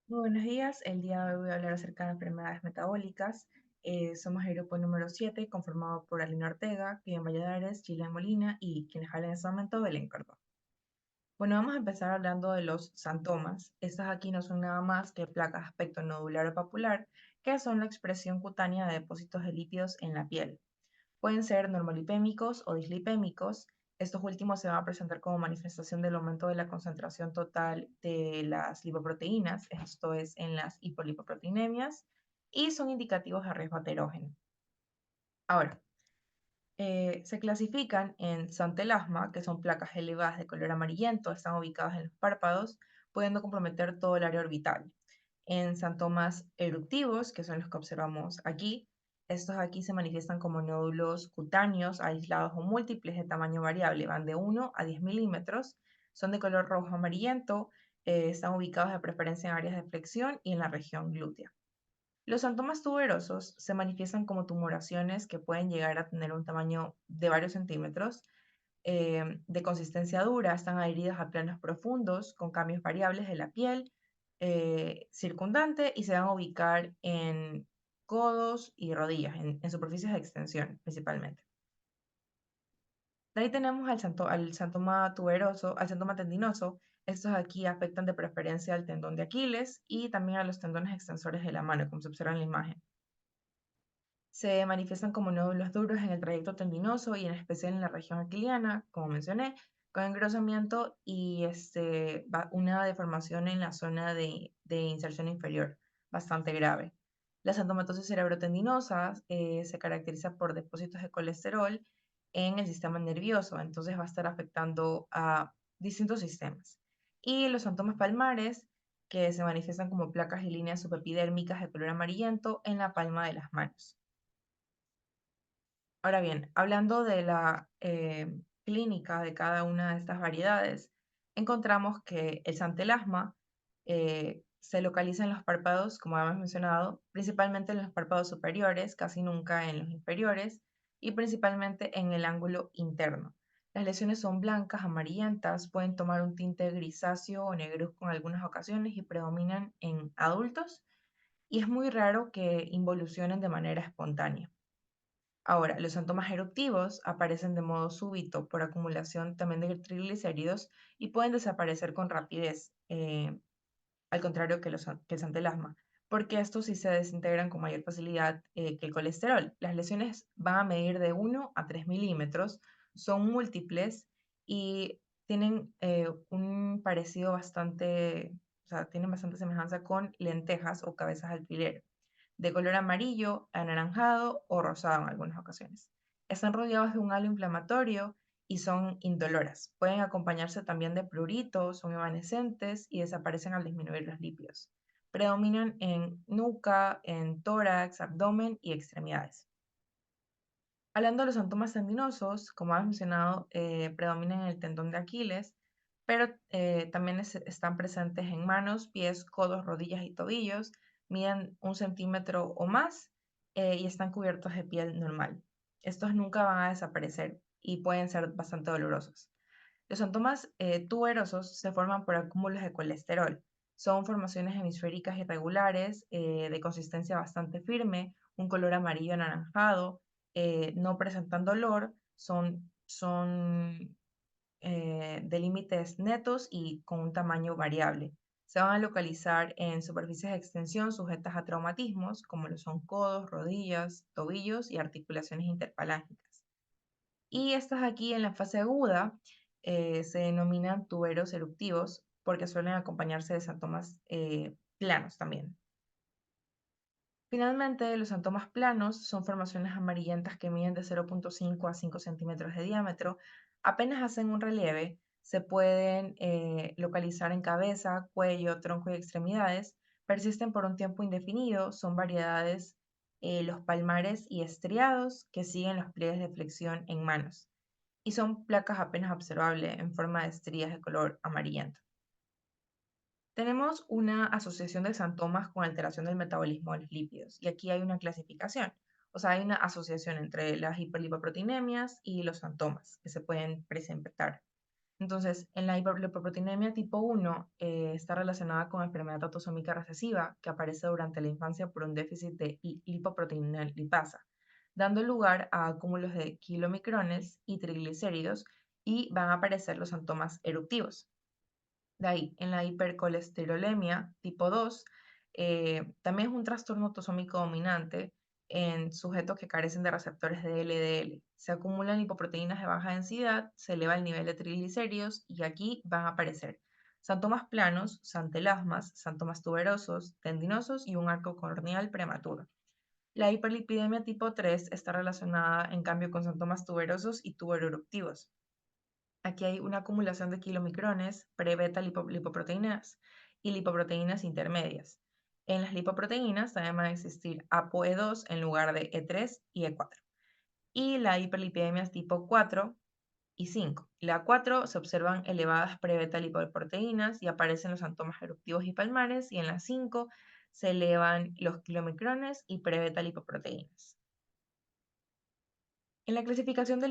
Muy buenos días, el día de hoy voy a hablar acerca de enfermedades metabólicas. Somos el grupo número 7, conformado por Alina Ortega, Kevin Valladares, Gillian Molina y quienes hablan en este momento, Belén Córdoba. Bueno, vamos a empezar hablando de los santomas. Estas aquí no son nada más que placas de aspecto nodular o papular, que son la expresión cutánea de depósitos de lípidos en la piel. Pueden ser normolipémicos o dislipémicos. Estos últimos se van a presentar como manifestación del aumento de la concentración total de las lipoproteínas, esto es en las hipolipoproteinemias, y son indicativos de riesgo aterógeno. Ahora, se clasifican en santelasma, que son placas elevadas de color amarillento, están ubicadas en los párpados, pudiendo comprometer todo el área orbital. En santomas eruptivos, que son los que observamos aquí, estos aquí se manifiestan como nódulos cutáneos aislados o múltiples de tamaño variable, van de 1 a 10 milímetros, son de color rojo amarillento, están ubicados de preferencia en áreas de flexión y en la región glútea. Los santomas tuberosos se manifiestan como tumoraciones que pueden llegar a tener un tamaño de varios centímetros, de consistencia dura, están adheridas a planos profundos con cambios variables de la piel circundante y se van a ubicar en codos y rodillas, en superficies de extensión principalmente. De ahí tenemos al santoma tuberoso, al santoma tendinoso. Estos aquí afectan de preferencia al tendón de Aquiles y también a los tendones extensores de la mano, como se observa en la imagen. Se manifiestan como nódulos duros en el trayecto tendinoso y en especial en la región aquiliana, como mencioné, con engrosamiento y una deformación en la zona de inserción inferior, bastante grave. La xantomatosis cerebrotendinosa se caracteriza por depósitos de colesterol en el sistema nervioso, entonces va a estar afectando a distintos sistemas. Y los santomas palmares, que se manifiestan como placas y líneas subepidérmicas de color amarillento en la palma de las manos. Ahora bien, hablando de la clínica de cada una de estas variedades, encontramos que el santelasma se localiza en los párpados, como habíamos mencionado, principalmente en los párpados superiores, casi nunca en los inferiores, y principalmente en el ángulo interno. Las lesiones son blancas, amarillentas, pueden tomar un tinte grisáceo o negruzco en algunas ocasiones y predominan en adultos, y es muy raro que involucionen de manera espontánea. Ahora, los síntomas eruptivos aparecen de modo súbito por acumulación también de triglicéridos y pueden desaparecer con rapidez, al contrario que el santelasma, porque estos sí se desintegran con mayor facilidad que el colesterol. Las lesiones van a medir de 1 a 3 milímetros, son múltiples y tienen un parecido bastante, o sea, tienen bastante semejanza con lentejas o cabezas de alfiler de color amarillo, anaranjado o rosado en algunas ocasiones. Están rodeados de un halo inflamatorio y son indoloras. Pueden acompañarse también de prurito, son evanescentes y desaparecen al disminuir los lípidos. Predominan en nuca, en tórax, abdomen y extremidades. Hablando de los síntomas tendinosos, como has mencionado, predominan en el tendón de Aquiles, pero también están presentes en manos, pies, codos, rodillas y tobillos, miden 1 centímetro o más y están cubiertos de piel normal. Estos nunca van a desaparecer y pueden ser bastante dolorosos. Los síntomas tuberosos se forman por acúmulos de colesterol. Son formaciones hemisféricas irregulares, de consistencia bastante firme, un color amarillo anaranjado, no presentan dolor, son de límites netos y con un tamaño variable. Se van a localizar en superficies de extensión sujetas a traumatismos, como lo son codos, rodillas, tobillos y articulaciones interfalángicas. Y estas aquí en la fase aguda se denominan tuberos eruptivos porque suelen acompañarse de santomas planos también. Finalmente, los santomas planos son formaciones amarillentas que miden de 0,5 a 5 centímetros de diámetro. Apenas hacen un relieve, se pueden localizar en cabeza, cuello, tronco y extremidades. Persisten por un tiempo indefinido, son variedades los palmares y estriados que siguen los pliegues de flexión en manos y son placas apenas observables en forma de estrías de color amarillento. Tenemos una asociación de xantomas con alteración del metabolismo de los lípidos y aquí hay una clasificación, o sea, hay una asociación entre las hiperlipoproteinemias y los xantomas que se pueden presentar. Entonces, en la lipoproteinemia tipo 1 está relacionada con enfermedad autosómica recesiva que aparece durante la infancia por un déficit de lipoproteína lipasa, dando lugar a acúmulos de kilomicrones y triglicéridos y van a aparecer los síntomas eruptivos. De ahí, en la hipercolesterolemia tipo 2, también es un trastorno autosómico dominante en sujetos que carecen de receptores de LDL. Se acumulan lipoproteínas de baja densidad, se eleva el nivel de triglicéridos y aquí van a aparecer síntomas planos, santelasmas, síntomas tuberosos, tendinosos y un arco corneal prematuro. La hiperlipidemia tipo 3 está relacionada en cambio con síntomas tuberosos y tuberoeruptivos. Aquí hay una acumulación de kilomicrones, pre-beta lipoproteínas y lipoproteínas intermedias. En las lipoproteínas también van a existir ApoE2 en lugar de E3 y E4. Y la hiperlipidemia tipo 4 y 5. La 4 se observan elevadas pre-beta lipoproteínas y aparecen los síntomas eruptivos y palmares, y en la 5 se elevan los kilomicrones y pre-beta lipoproteínas. En la clasificación de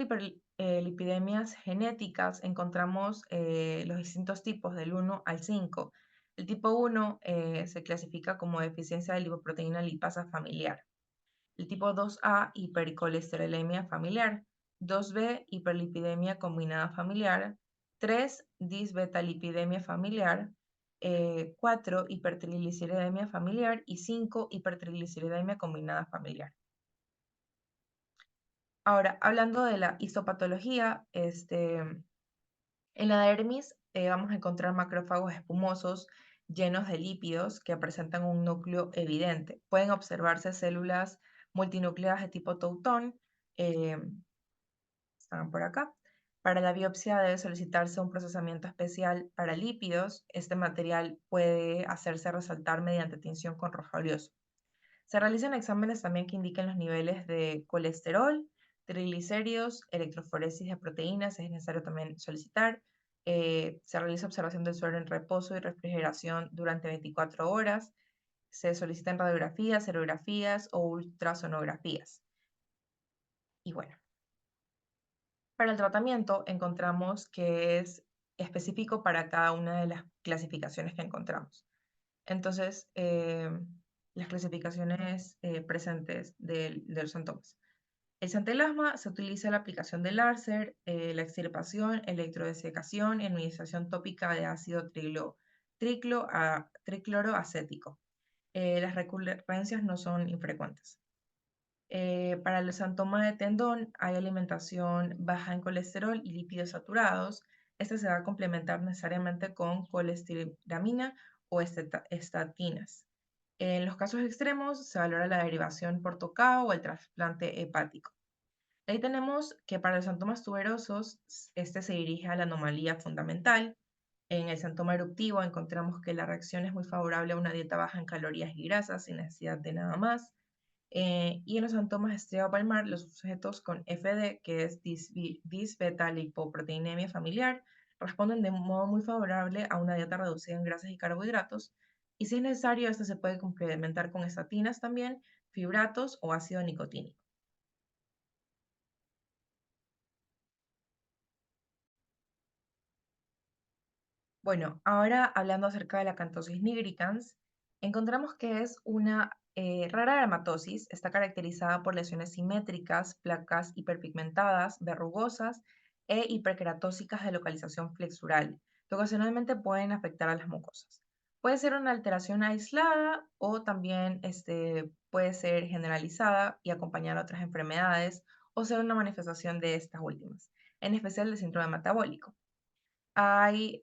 lipidemias genéticas encontramos los distintos tipos del 1 al 5. El tipo 1 se clasifica como deficiencia de lipoproteína lipasa familiar. El tipo 2A, hipercolesterolemia familiar. 2B, hiperlipidemia combinada familiar. 3, disbetalipidemia familiar. 4, hipertrigliceridemia familiar. Y 5, hipertrigliceridemia combinada familiar. Ahora, hablando de la histopatología, en la dermis vamos a encontrar macrófagos espumosos llenos de lípidos que presentan un núcleo evidente. Pueden observarse células multinucleadas de tipo Tautón, eh, están por acá. Para la biopsia debe solicitarse un procesamiento especial para lípidos. Este material puede hacerse resaltar mediante tinción con rojo oleoso. Se realizan exámenes también que indiquen los niveles de colesterol, triglicéridos, electroforesis de proteínas, es necesario también solicitar. Se realiza observación del suero en reposo y refrigeración durante 24 horas. Se solicitan radiografías, serografías o ultrasonografías. Y bueno, para el tratamiento encontramos que es específico para cada una de las clasificaciones que encontramos. Entonces, las clasificaciones presentes de los síntomas. El santelasma se utiliza la aplicación del láser, la extirpación, electrodesecación y administración tópica de ácido tricloroacético. Las recurrencias no son infrecuentes. Para el santoma de tendón hay alimentación baja en colesterol y lípidos saturados. Este se va a complementar necesariamente con colestiramina o estatinas. En los casos extremos se valora la derivación por tocado o el trasplante hepático. Ahí tenemos que para los síntomas tuberosos, este se dirige a la anomalía fundamental. En el síntoma eruptivo encontramos que la reacción es muy favorable a una dieta baja en calorías y grasas sin necesidad de nada más. Y en los síntomas estriado-palmar, los sujetos con FD, que es disbeta-lipoproteinemia familiar, responden de modo muy favorable a una dieta reducida en grasas y carbohidratos. Y si es necesario, esto se puede complementar con estatinas también, fibratos o ácido nicotínico. Bueno, ahora hablando acerca de la Acanthosis nigricans, encontramos que es una rara dermatosis, está caracterizada por lesiones simétricas, placas hiperpigmentadas, verrugosas e hiperqueratósicas de localización flexural, que ocasionalmente pueden afectar a las mucosas. Puede ser una alteración aislada o también puede ser generalizada y acompañar a otras enfermedades o ser una manifestación de estas últimas, en especial del síndrome metabólico. Hay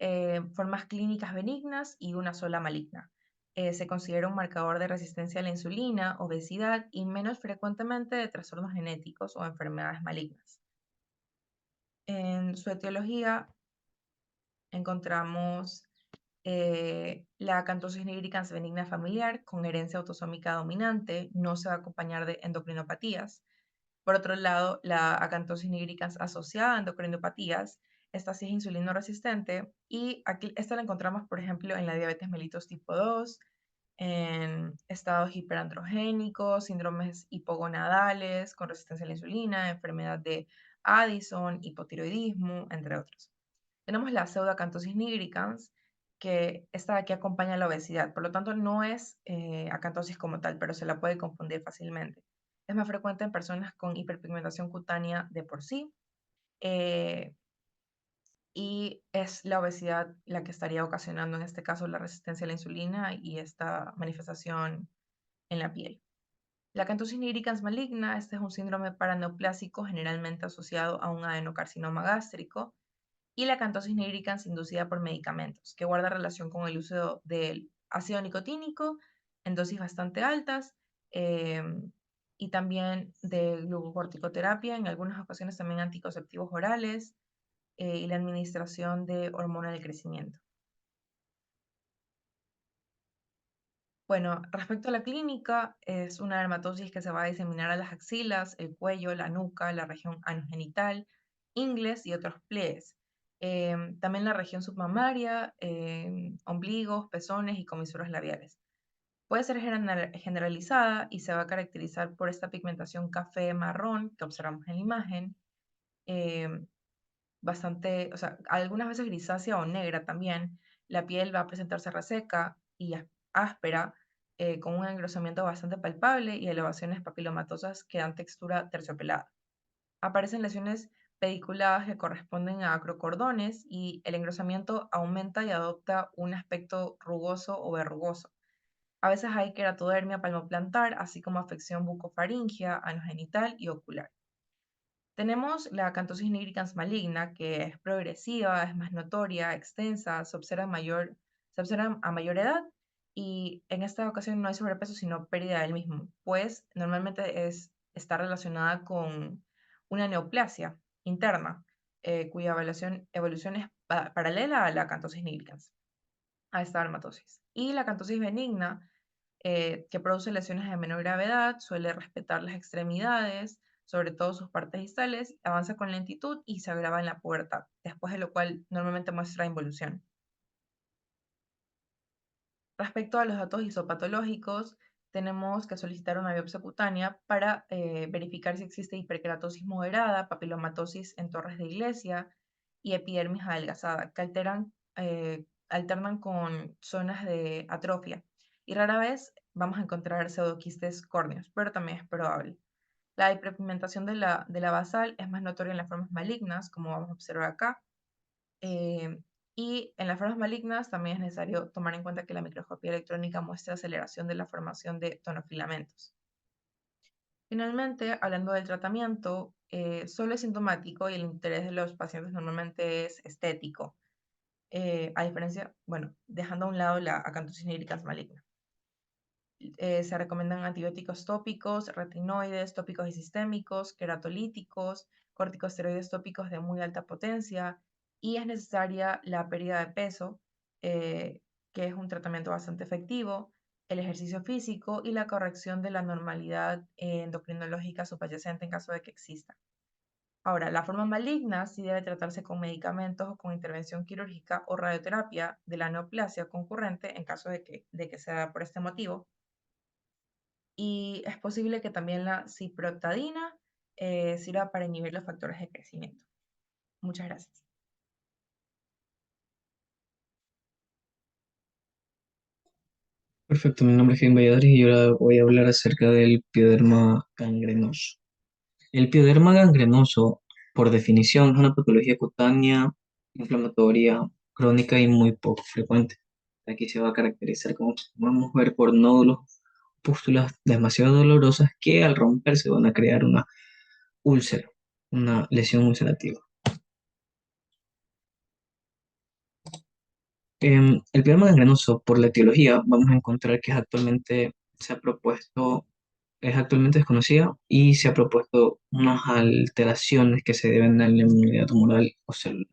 formas clínicas benignas y una sola maligna. Se considera un marcador de resistencia a la insulina, obesidad y menos frecuentemente de trastornos genéticos o enfermedades malignas. En su etiología encontramos la acantosis nigricans benigna familiar con herencia autosómica dominante, no se va a acompañar de endocrinopatías. Por otro lado, la acantosis nigricans asociada a endocrinopatías, esta sí es insulino resistente y aquí esta la encontramos, por ejemplo, en la diabetes mellitus tipo 2, en estados hiperandrogénicos, síndromes hipogonadales con resistencia a la insulina, enfermedad de Addison, hipotiroidismo, entre otros. Tenemos la pseudoacantosis nigricans, que esta de aquí acompaña la obesidad, por lo tanto no es acantosis como tal, pero se la puede confundir fácilmente. Es más frecuente en personas con hiperpigmentación cutánea de por sí, eh, y es la obesidad la que estaría ocasionando en este caso la resistencia a la insulina y esta manifestación en la piel. La acantosis nigricans maligna, este es un síndrome paraneoplásico generalmente asociado a un adenocarcinoma gástrico, y la acantosis nigricans inducida por medicamentos, que guarda relación con el uso del ácido nicotínico en dosis bastante altas, eh, y también de glucocorticoterapia, en algunas ocasiones también anticonceptivos orales, y la administración de hormona del crecimiento. Bueno, respecto a la clínica, es una dermatosis que se va a diseminar a las axilas, el cuello, la nuca, la región anogenital, ingles y otros pliegues. También la región submamaria, ombligos, pezones y comisuras labiales. Puede ser generalizada y se va a caracterizar por esta pigmentación café-marrón que observamos en la imagen, em, bastante, o sea, algunas veces grisácea o negra también. La piel va a presentarse reseca y áspera, con un engrosamiento bastante palpable y elevaciones papilomatosas que dan textura terciopelada. Aparecen lesiones pediculadas que corresponden a acrocordones y el engrosamiento aumenta y adopta un aspecto rugoso o verrugoso. A veces hay queratodermia palmoplantar, así como afección bucofaringea, anogenital y ocular. Tenemos la acantosis nigricans maligna, que es progresiva, es más notoria, extensa, se observa a mayor edad, y en esta ocasión no hay sobrepeso, sino pérdida del mismo, pues normalmente está relacionada con una neoplasia interna, cuya evolución es paralela a la acantosis nigricans, a esta dermatosis. Y la acantosis benigna, que produce lesiones de menor gravedad, suele respetar las extremidades, sobre todo sus partes distales, avanza con lentitud y se agrava en la pubertad, después de lo cual normalmente muestra involución. Respecto a los datos isopatológicos, tenemos que solicitar una biopsia cutánea para verificar si existe hiperkeratosis moderada, papilomatosis en torres de iglesia y epidermis adelgazada, que alternan con zonas de atrofia. Y rara vez vamos a encontrar pseudoquistes córneos, pero también es probable. La hiperpigmentación de la basal es más notoria en las formas malignas, como vamos a observar acá, eh, y en las formas malignas también es necesario tomar en cuenta que la microscopía electrónica muestra aceleración de la formación de tonofilamentos. Finalmente, hablando del tratamiento, solo es sintomático y el interés de los pacientes normalmente es estético, a diferencia, bueno, dejando a un lado la acantosis nigricans maligna. Se recomiendan antibióticos tópicos, retinoides, tópicos y sistémicos, queratolíticos, corticosteroides tópicos de muy alta potencia, y es necesaria la pérdida de peso, eh, que es un tratamiento bastante efectivo, el ejercicio físico y la corrección de la normalidad endocrinológica subyacente en caso de que exista. Ahora, la forma maligna sí debe tratarse con medicamentos o con intervención quirúrgica o radioterapia de la neoplasia concurrente en caso de que sea por este motivo, y es posible que también la ciprotadina sirva para inhibir los factores de crecimiento. Muchas gracias. Perfecto, mi nombre es Jaime Valladares y yo ahora voy a hablar acerca del pioderma gangrenoso. El pioderma gangrenoso, por definición, es una patología cutánea, inflamatoria, crónica y muy poco frecuente. Aquí se va a caracterizar, como podemos ver, por nódulos, pústulas demasiado dolorosas que al romperse van a crear una úlcera, una lesión ulcerativa. El pioderma gangrenoso, por la etiología, vamos a encontrar que es actualmente desconocida y se ha propuesto unas alteraciones que se deben a la inmunidad tumoral o celular.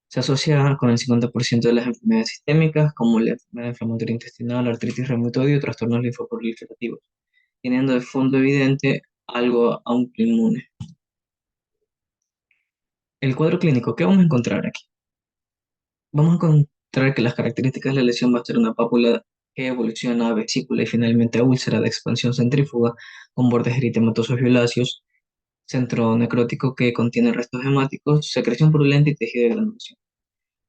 Se asocia con el 50% de las enfermedades sistémicas, como la enfermedad inflamatoria intestinal, artritis reumatoide y trastornos linfoproliferativos, teniendo de fondo evidente algo autoinmune. El cuadro clínico, ¿qué vamos a encontrar aquí? Vamos a encontrar que las características de la lesión va a ser una pápula que evoluciona a vesícula y finalmente a úlcera de expansión centrífuga con bordes eritematosos violáceos. centro necrótico que contiene restos hemáticos, secreción purulenta y tejido de granulación.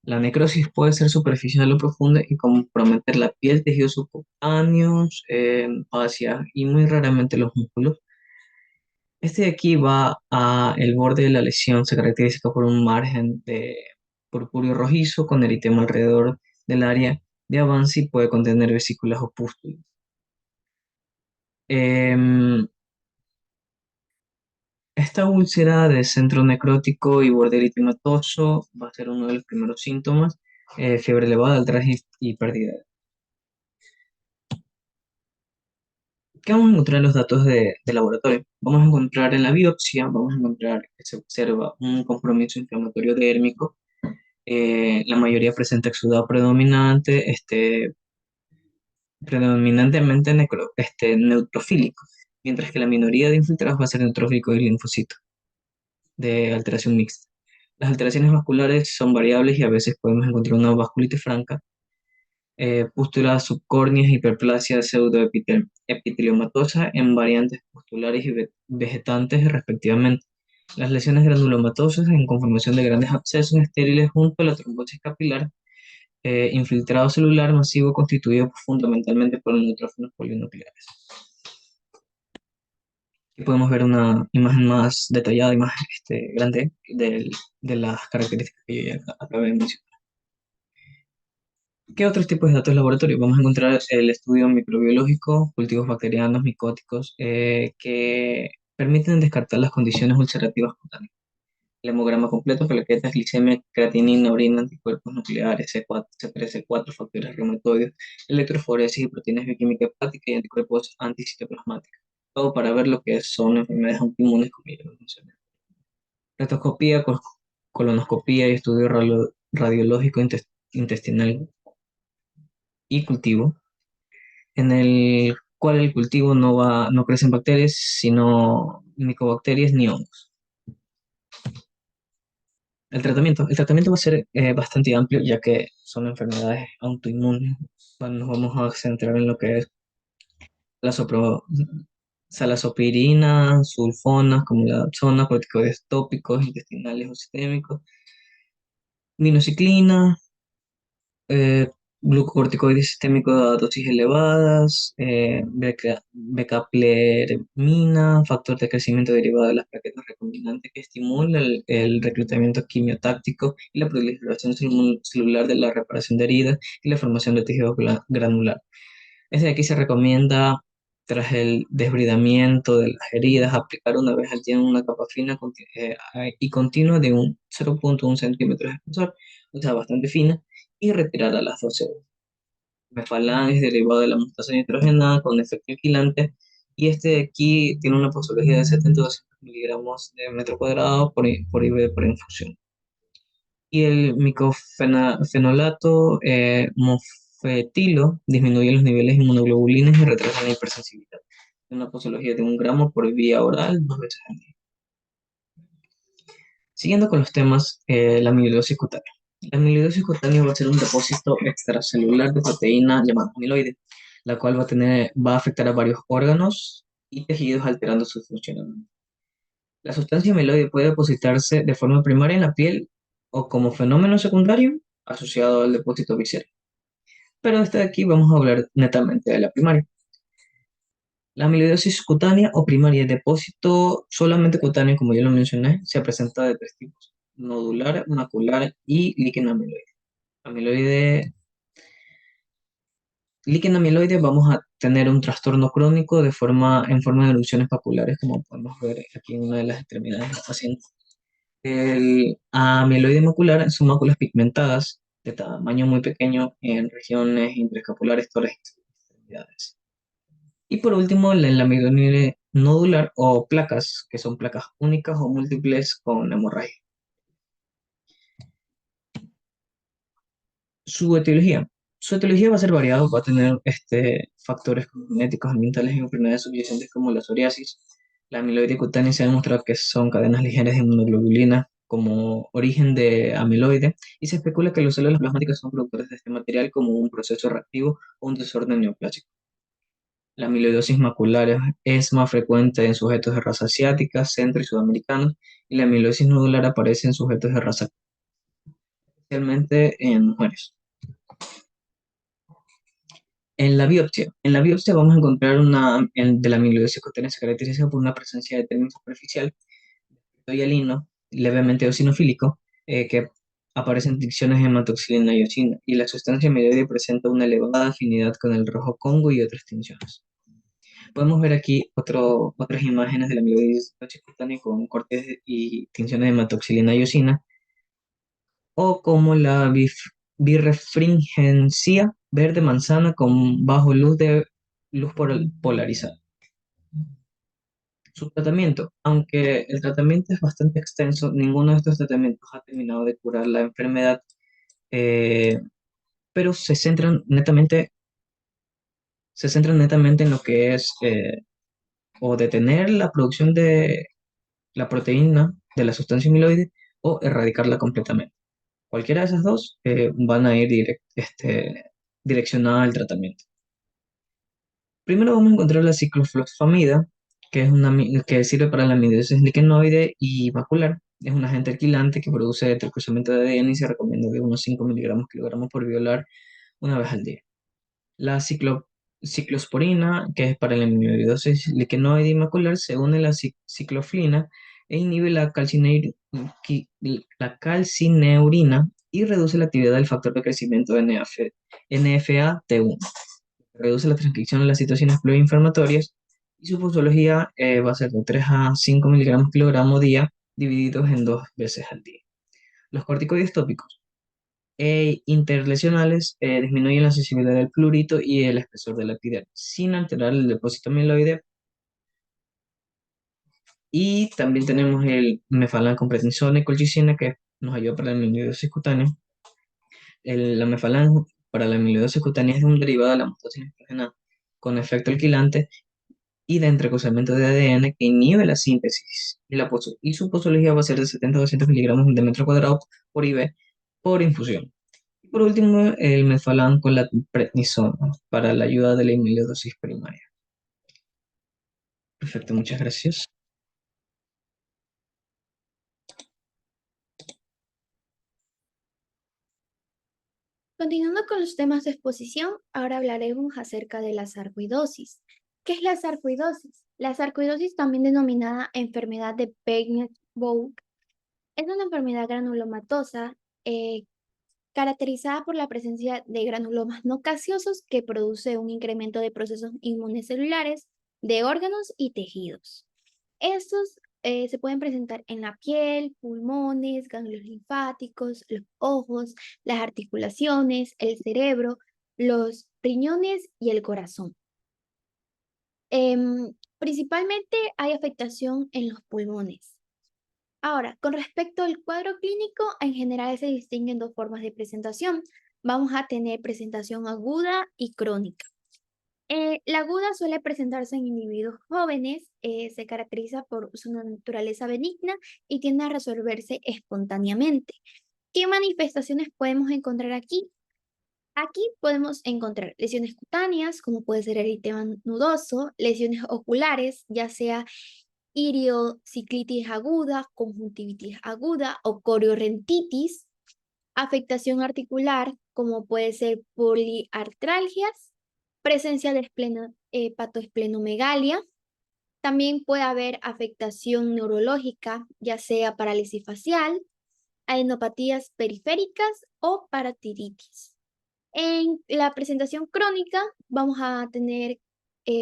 La necrosis puede ser superficial o profunda y comprometer la piel, tejidos subcutáneos, fascias y muy raramente los músculos. Este de aquí va a el borde de la lesión, se caracteriza por un margen de purpúreo rojizo con eritema alrededor del área de avance y puede contener vesículas o pústulas. Em, Esta úlcera de centro necrótico y borde eritematoso va a ser uno de los primeros síntomas, fiebre elevada, altraje y pérdida. ¿Qué vamos a encontrar en los datos de laboratorio? Vamos a encontrar en la biopsia, vamos a encontrar que se observa un compromiso inflamatorio dérmico. La mayoría presenta exudado predominante, predominantemente neutrofílico, mientras que la minoría de infiltrados va a ser neutrófico y linfocito, de alteración mixta. Las alteraciones vasculares son variables y a veces podemos encontrar una vasculitis franca, pústulas subcórneas, hiperplasia pseudoepiteliomatosa en variantes pustulares y vegetantes respectivamente. Las lesiones granulomatosas en conformación de grandes abscesos estériles junto a la trombosis capilar, infiltrado celular masivo constituido fundamentalmente por neutrófilos polinucleares. Aquí podemos ver una imagen más detallada y más grande de las características que yo ya acabé de mencionar. ¿Qué otros tipos de datos de laboratorio? Vamos a encontrar el estudio microbiológico, cultivos bacterianos, micóticos, que permiten descartar las condiciones ulcerativas cutáneas. El hemograma completo, plaquetas, glicemia, creatinina, orina, anticuerpos nucleares, C4, C3, C4, factores reumatoides, electroforesis y proteínas bioquímica hepática y anticuerpos anticitoplasmáticos. Todo para ver lo que son enfermedades autoinmunes, como ya lo mencioné. Retoscopía, colonoscopía y estudio radiológico intestinal y cultivo, en el cual el cultivo no crecen bacterias, sino micobacterias ni hongos. El tratamiento va a ser bastante amplio, ya que son enfermedades autoinmunes. Bueno, nos vamos a centrar en lo que es la salazopirina, sulfonas, como la dapsona, corticoides tópicos, intestinales o sistémicos, minociclina, eh, glucocorticoides sistémicos a dosis elevadas, becapleremina, factor de crecimiento derivado de las plaquetas recombinantes que estimula el reclutamiento quimiotáctico y la proliferación celular de la reparación de heridas y la formación de tejido granular. Desde aquí se recomienda, tras el desbridamiento de las heridas, aplicar una vez al día una capa fina y continua de un 0,1 centímetros de espesor, o sea, bastante fina, y retirar a las 12 horas. Mefalán es derivado de la mostaza nitrogenada con efecto alquilante, y este de aquí tiene una posología de 70 a 200 miligramos de metro cuadrado por IV por infusión. Y el micofenolato mofetilo disminuye los niveles de inmunoglobulinas y retrasa la hipersensibilidad. Una posología de 1 gramo por vía oral 2 veces al día. Siguiendo con los temas, la amiloidosis cutánea. La amiloidosis cutánea va a ser un depósito extracelular de proteína llamada amiloide, la cual va a afectar a varios órganos y tejidos alterando su funcionamiento. La sustancia amiloide puede depositarse de forma primaria en la piel o como fenómeno secundario asociado al depósito visceral. Pero de aquí vamos a hablar netamente de la primaria. La amiloidosis cutánea o primaria, depósito solamente cutáneo, como ya lo mencioné, se presenta de tres tipos: nodular, macular y líquen amiloide. Amiloide, líquen amiloide, vamos a tener un trastorno crónico en forma de erupciones papulares, como podemos ver aquí en una de las extremidades de la paciente. El amiloide macular son máculas pigmentadas de tamaño muy pequeño en regiones intraescapulares, tórax y extremidades. Y por último, el amiloide nodular o placas, que son placas únicas o múltiples con hemorragia. Su etiología. Su etiología va a ser variada, va a tener factores genéticos, ambientales y enfermedades subyacentes como la psoriasis. La amiloide cutánea se ha demostrado que son cadenas ligeras de inmunoglobulina como origen de amiloide, y se especula que las células plasmáticas son productores de este material como un proceso reactivo o un desorden neoplásico. La amiloidosis macular es más frecuente en sujetos de raza asiática, centro y sudamericanos, y la amiloidosis nodular aparece en sujetos de raza, especialmente en mujeres. En la biopsia vamos a encontrar de la amiloidosis cutánea se caracteriza por una presencia de término superficial, hialino, levemente eosinofílico, que aparecen fricciones de hematoxilina y eosina, y la sustancia amiloide presenta una elevada afinidad con el rojo Congo y otras tinciones. Podemos ver aquí otras imágenes de la amiloidosis cutánea con cortes y tinciones de hematoxilina y eosina, o como la birrefringencia verde manzana con bajo polarizada. Su tratamiento, aunque el tratamiento es bastante extenso, ninguno de estos tratamientos ha terminado de curar la enfermedad, eh, pero se centran netamente en lo que es o detener la producción de la proteína de la sustancia amiloide o erradicarla completamente. Cualquiera de esas dos van a ir direccionadas al tratamiento. Primero vamos a encontrar la ciclofosfamida, que sirve para la amiloidosis liquenoide y macular. Es un agente alquilante que produce entrecruzamiento de ADN y se recomienda de unos 5 miligramos kilogramos por violar una vez al día. La ciclosporina, que es para la amiloidosis liquenoide y macular, se une a la cicloflina e inhibe la calcineurina y reduce la actividad del factor de crecimiento de NFA-T1. Reduce la transcripción de las citocinas proinflamatorias y su posología va a ser de 3 a 5 miligramos kilogramo día, divididos en 2 veces al día. Los corticoides tópicos interlesionales disminuyen la sensibilidad del fluorito y el espesor de la epidermis, sin alterar el depósito amiloide. Y también tenemos el mefalán con prednisona y colchicina, que nos ayuda para la amiloidosis cutánea. La mefalán para la amiloidosis cutánea es un derivado de la mostatina nitrogenada con efecto alquilante y de entrecruzamiento de ADN que inhibe la síntesis y su posología va a ser de 70 a 200 miligramos de metro cuadrado por IV por infusión. Y por último, el mefalán con la prednisona para la ayuda de la amiloidosis primaria. Perfecto, muchas gracias. Continuando con los temas de exposición, ahora hablaremos acerca de la sarcoidosis. ¿Qué es la sarcoidosis? La sarcoidosis, también denominada enfermedad de Peynet-Bourg, es una enfermedad granulomatosa caracterizada por la presencia de granulomas no gaseosos que produce un incremento de procesos inmunes celulares de órganos y tejidos. Estos se pueden presentar en la piel, pulmones, ganglios linfáticos, los ojos, las articulaciones, el cerebro, los riñones y el corazón. Principalmente hay afectación en los pulmones. Ahora, con respecto al cuadro clínico, en general se distinguen dos formas de presentación. Vamos a tener presentación aguda y crónica. La aguda suele presentarse en individuos jóvenes, se caracteriza por su naturaleza benigna y tiende a resolverse espontáneamente. ¿Qué manifestaciones podemos encontrar aquí? Aquí podemos encontrar lesiones cutáneas, como puede ser eritema nudoso, lesiones oculares, ya sea iriociclitis aguda, conjuntivitis aguda o coriorrentitis, afectación articular, como puede ser poliartralgias, presencia de hepatoesplenomegalia. También puede haber afectación neurológica, ya sea parálisis facial, adenopatías periféricas o paratiritis. En la presentación crónica vamos a tener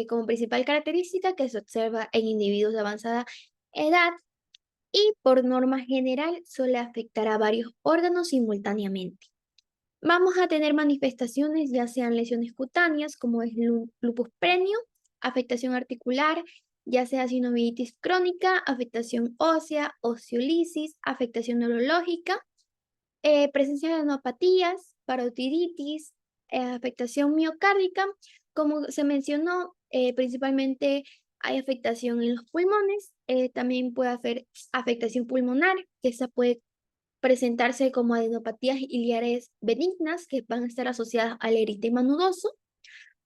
como principal característica que se observa en individuos de avanzada edad y por norma general suele afectar a varios órganos simultáneamente. Vamos a tener manifestaciones ya sean lesiones cutáneas como es lupus prenio, afectación articular, ya sea sinovitis crónica, afectación ósea, osteolisis, afectación neurológica, presencia de adenopatías, parotiditis, afectación miocárdica. Como se mencionó, principalmente hay afectación en los pulmones, también puede haber afectación pulmonar, que esa puede presentarse como adenopatías iliares benignas que van a estar asociadas al eritema nudoso,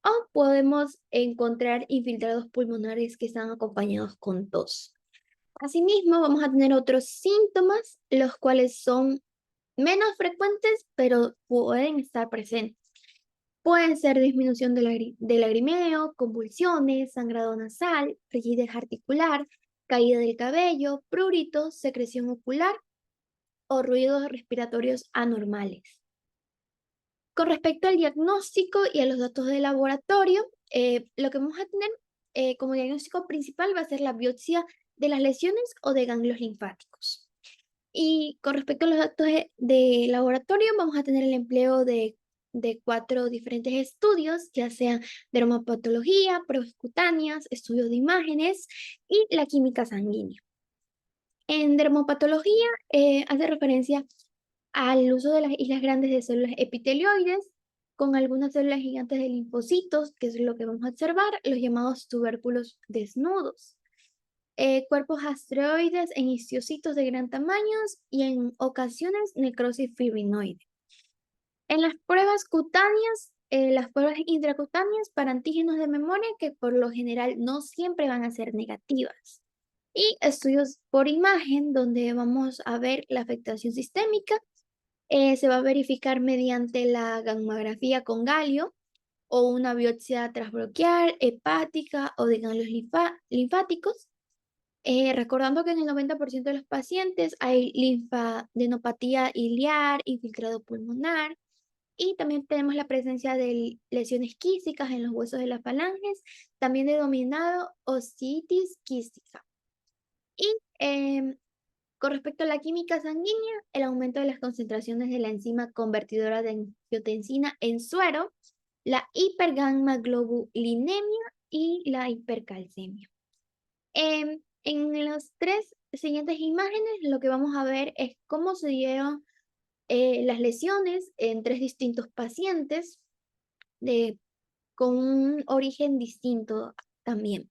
o podemos encontrar infiltrados pulmonares que están acompañados con tos. Asimismo, vamos a tener otros síntomas, los cuales son menos frecuentes, pero pueden estar presentes. Pueden ser disminución del lagrimeo, convulsiones, sangrado nasal, rigidez articular, caída del cabello, prurito, secreción ocular o ruidos respiratorios anormales. Con respecto al diagnóstico y a los datos de laboratorio, lo que vamos a tener como diagnóstico principal va a ser la biopsia de las lesiones o de ganglios linfáticos. Y con respecto a los datos de laboratorio, vamos a tener el empleo de 4 diferentes estudios, ya sean dermopatología, pruebas cutáneas, estudios de imágenes y la química sanguínea. En dermopatología hace referencia al uso de las islas grandes de células epitelioides con algunas células gigantes de linfocitos, que es lo que vamos a observar, los llamados tubérculos desnudos. Cuerpos asteroides en histocitos de gran tamaño y en ocasiones necrosis fibrinoide. En las pruebas cutáneas, las pruebas intracutáneas para antígenos de memoria que por lo general no siempre van a ser negativas. Y estudios por imagen donde vamos a ver la afectación sistémica. Se va a verificar mediante la gammagrafía con galio o una biopsia transbronquial, hepática o de ganglios linfáticos. Recordando que en el 90% de los pacientes hay linfadenopatía iliar, infiltrado pulmonar y también tenemos la presencia de lesiones quísticas en los huesos de las falanges, también denominado osteitis quística. Y con respecto a la química sanguínea, el aumento de las concentraciones de la enzima convertidora de angiotensina en suero, la hipergammaglobulinemia y la hipercalcemia. En las 3 siguientes imágenes, lo que vamos a ver es cómo se dieron las lesiones en 3 distintos pacientes con un origen distinto también.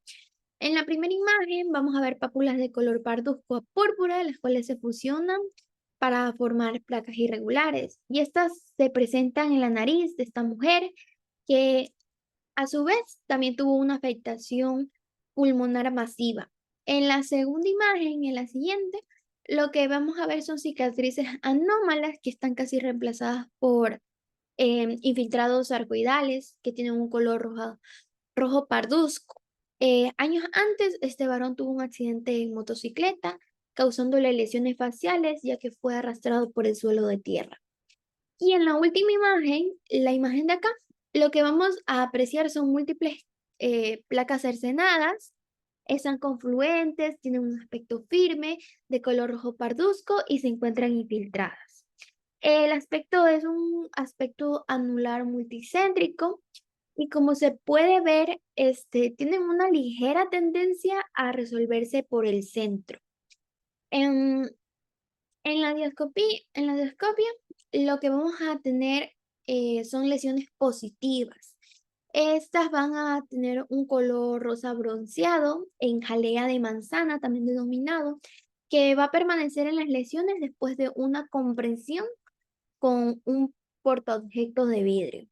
En la primera imagen vamos a ver pápulas de color parduzco a púrpura, las cuales se fusionan para formar placas irregulares. Y estas se presentan en la nariz de esta mujer, que a su vez también tuvo una afectación pulmonar masiva. En la segunda imagen, en la siguiente, lo que vamos a ver son cicatrices anómalas que están casi reemplazadas por infiltrados arcoidales que tienen un color rojo parduzco. Años antes, este varón tuvo un accidente en motocicleta, causándole lesiones faciales, ya que fue arrastrado por el suelo de tierra. Y en la última imagen, la imagen de acá, lo que vamos a apreciar son múltiples placas cercenadas, están confluentes, tienen un aspecto firme, de color rojo parduzco y se encuentran infiltradas. El aspecto es un aspecto anular multicéntrico y como se puede ver, tienen una ligera tendencia a resolverse por el centro. En, en la endoscopia, lo que vamos a tener son lesiones positivas. Estas van a tener un color rosa bronceado en jalea de manzana, también denominado, que va a permanecer en las lesiones después de una compresión con un portaobjetos de vidrio.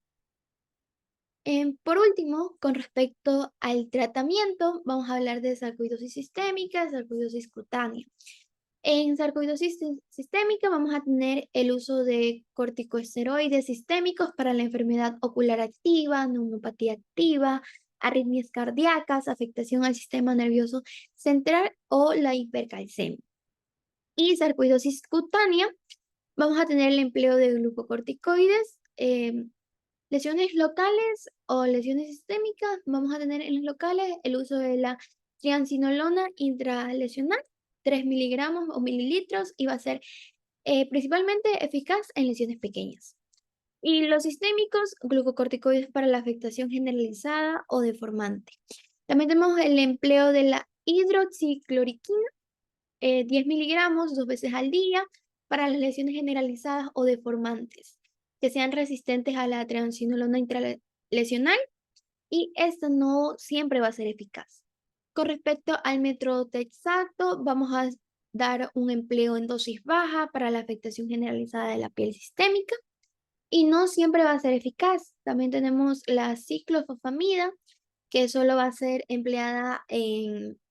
Por último, con respecto al tratamiento, vamos a hablar de sarcoidosis sistémica, sarcoidosis cutánea. En sarcoidosis sistémica vamos a tener el uso de corticosteroides sistémicos para la enfermedad ocular activa, neumopatía activa, arritmias cardíacas, afectación al sistema nervioso central o la hipercalcemia. Y sarcoidosis cutánea, vamos a tener el empleo de glucocorticoides, lesiones locales o lesiones sistémicas, vamos a tener en los locales el uso de la triamcinolona intralesional, 3 miligramos o mililitros, y va a ser principalmente eficaz en lesiones pequeñas. Y los sistémicos, glucocorticoides para la afectación generalizada o deformante. También tenemos el empleo de la hidroxicloroquina, 10 miligramos 2 veces al día, para las lesiones generalizadas o deformantes que sean resistentes a la triamcinolona intralesional, y esta no siempre va a ser eficaz. Con respecto al metotrexato, vamos a dar un empleo en dosis baja para la afectación generalizada de la piel sistémica. y no siempre va a ser eficaz. También tenemos la ciclofosfamida, que solo va a ser empleada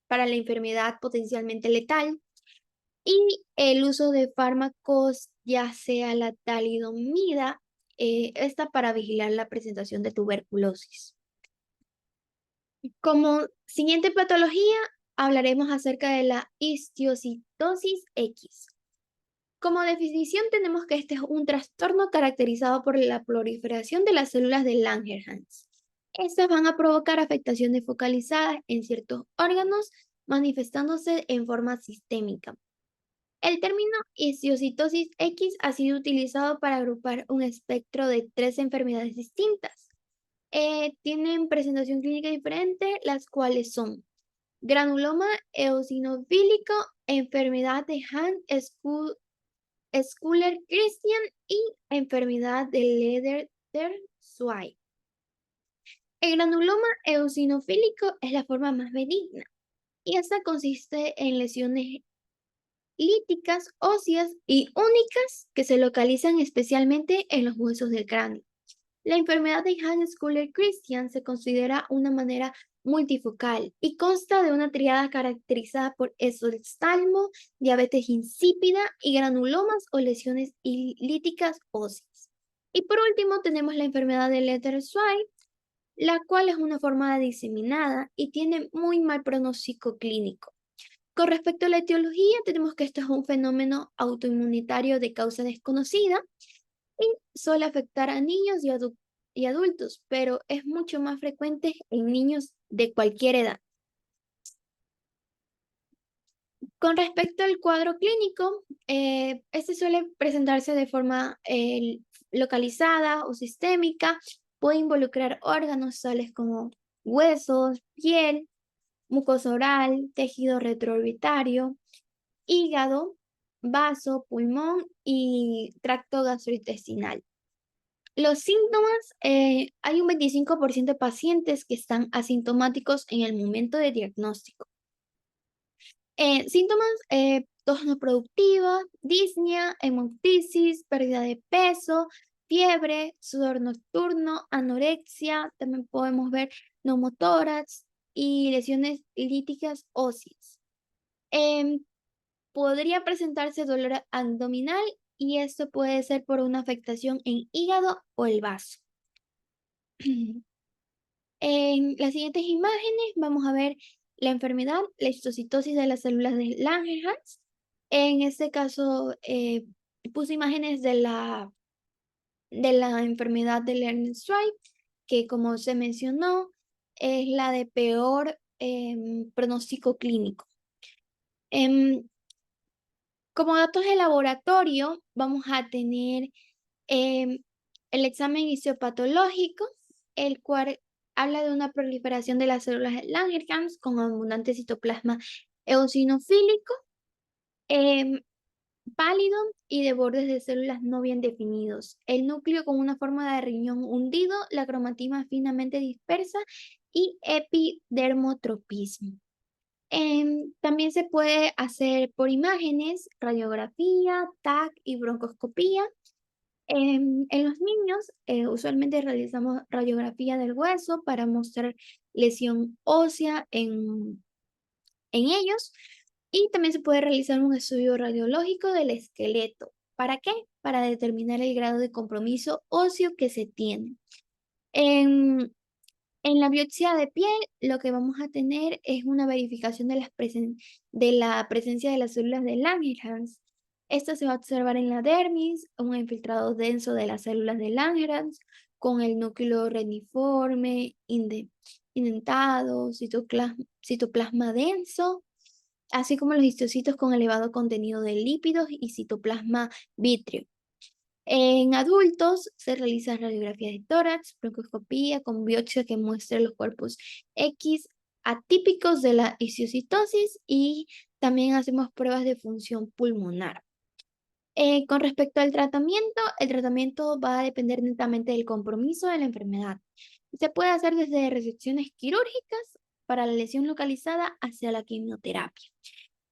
para la enfermedad potencialmente letal. Y el uso de fármacos, ya sea la talidomida, esta para vigilar la presentación de tuberculosis. Como siguiente patología, hablaremos acerca de la histiocytosis X. Como definición tenemos que este es un trastorno caracterizado por la proliferación de las células de Langerhans. Estas van a provocar afectaciones focalizadas en ciertos órganos, manifestándose en forma sistémica. El término histiocytosis X ha sido utilizado para agrupar un espectro de 3 enfermedades distintas. Tienen presentación clínica diferente, las cuales son granuloma eosinofílico, enfermedad de Hand-Schüller-Christian y enfermedad de Leder-Zweig. El granuloma eosinofílico es la forma más benigna y esta consiste en lesiones líticas óseas y únicas que se localizan especialmente en los huesos del cráneo. La enfermedad de Hand-Schüller-Christian se considera una manera multifocal y consta de una triada caracterizada por esoftalmo, diabetes insípida y granulomas o lesiones líticas óseas. Y por último tenemos la enfermedad de Leder-Zweig, la cual es una forma diseminada y tiene muy mal pronóstico clínico. Con respecto a la etiología, tenemos que esto es un fenómeno autoinmunitario de causa desconocida y suele afectar a niños y adultos, pero es mucho más frecuente en niños de cualquier edad. Con respecto al cuadro clínico, este suele presentarse de forma localizada o sistémica, puede involucrar órganos tales como huesos, piel, mucosa oral, tejido retroorbitario, hígado, vaso, pulmón y tracto gastrointestinal. Los síntomas, hay un 25% de pacientes que están asintomáticos en el momento de diagnóstico. Síntomas, tos no productiva, disnea, hemoptisis, pérdida de peso, fiebre, sudor nocturno, anorexia, también podemos ver neumotórax y lesiones líticas óseas. Podría presentarse dolor abdominal y esto puede ser por una afectación en hígado o el vaso. En las siguientes imágenes vamos a ver la enfermedad, la histocitosis de las células de Langerhans. En este caso puse imágenes de la enfermedad de Lerner-Zweig, que como se mencionó es la de peor pronóstico clínico. Como datos de laboratorio, vamos a tener el examen histopatológico, el cual habla de una proliferación de las células de Langerhans con abundante citoplasma eosinofílico, pálido y de bordes de células no bien definidos. El núcleo con una forma de riñón hundido, la cromatina finamente dispersa y epidermotropismo. También se puede hacer por imágenes, radiografía, TAC y broncoscopía. En los niños usualmente realizamos radiografía del hueso para mostrar lesión ósea en ellos y también se puede realizar un estudio radiológico del esqueleto. ¿Para qué? Para determinar el grado de compromiso óseo que se tiene. En la biopsia de piel, lo que vamos a tener es una verificación de la presencia de las células de Langerhans. Esto se va a observar en la dermis, un infiltrado denso de las células de Langerhans, con el núcleo reniforme, indentado, citoplasma denso, así como los histocitos con elevado contenido de lípidos y citoplasma vítreo. En adultos se realiza radiografía de tórax, broncoscopía con biopsia que muestre los cuerpos X atípicos de la histiocytosis y también hacemos pruebas de función pulmonar. Con respecto al tratamiento, el tratamiento va a depender netamente del compromiso de la enfermedad. Se puede hacer desde resecciones quirúrgicas para la lesión localizada hacia la quimioterapia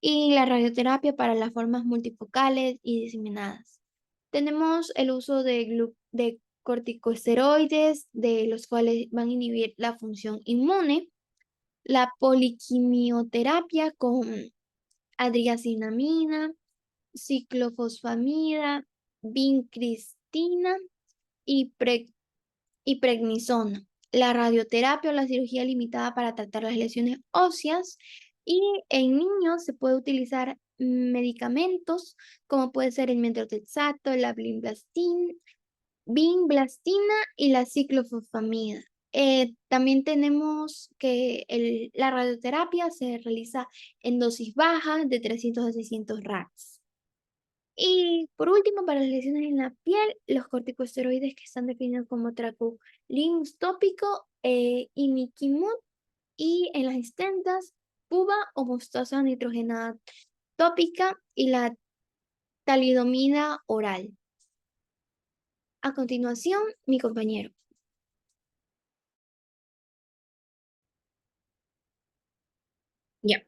y la radioterapia para las formas multifocales y diseminadas. tenemos el uso de corticosteroides, de los cuales van a inhibir la función inmune, la poliquimioterapia con adriacinamina, ciclofosfamida, vincristina y, y prednisona. La radioterapia o la cirugía limitada para tratar las lesiones óseas. Y en niños se puede utilizar medicamentos como puede ser el metrotexato, la vinblastina y la ciclofosfamida. También tenemos que la radioterapia se realiza en dosis bajas de 300 a 600 rads. Y por último, para las lesiones en la piel, los corticosteroides que están definidos como traculimus tópico, imiquimod, y en las estentas, puba o mostaza nitrogenada tópica y la talidomida oral. A continuación, mi compañero. Ya.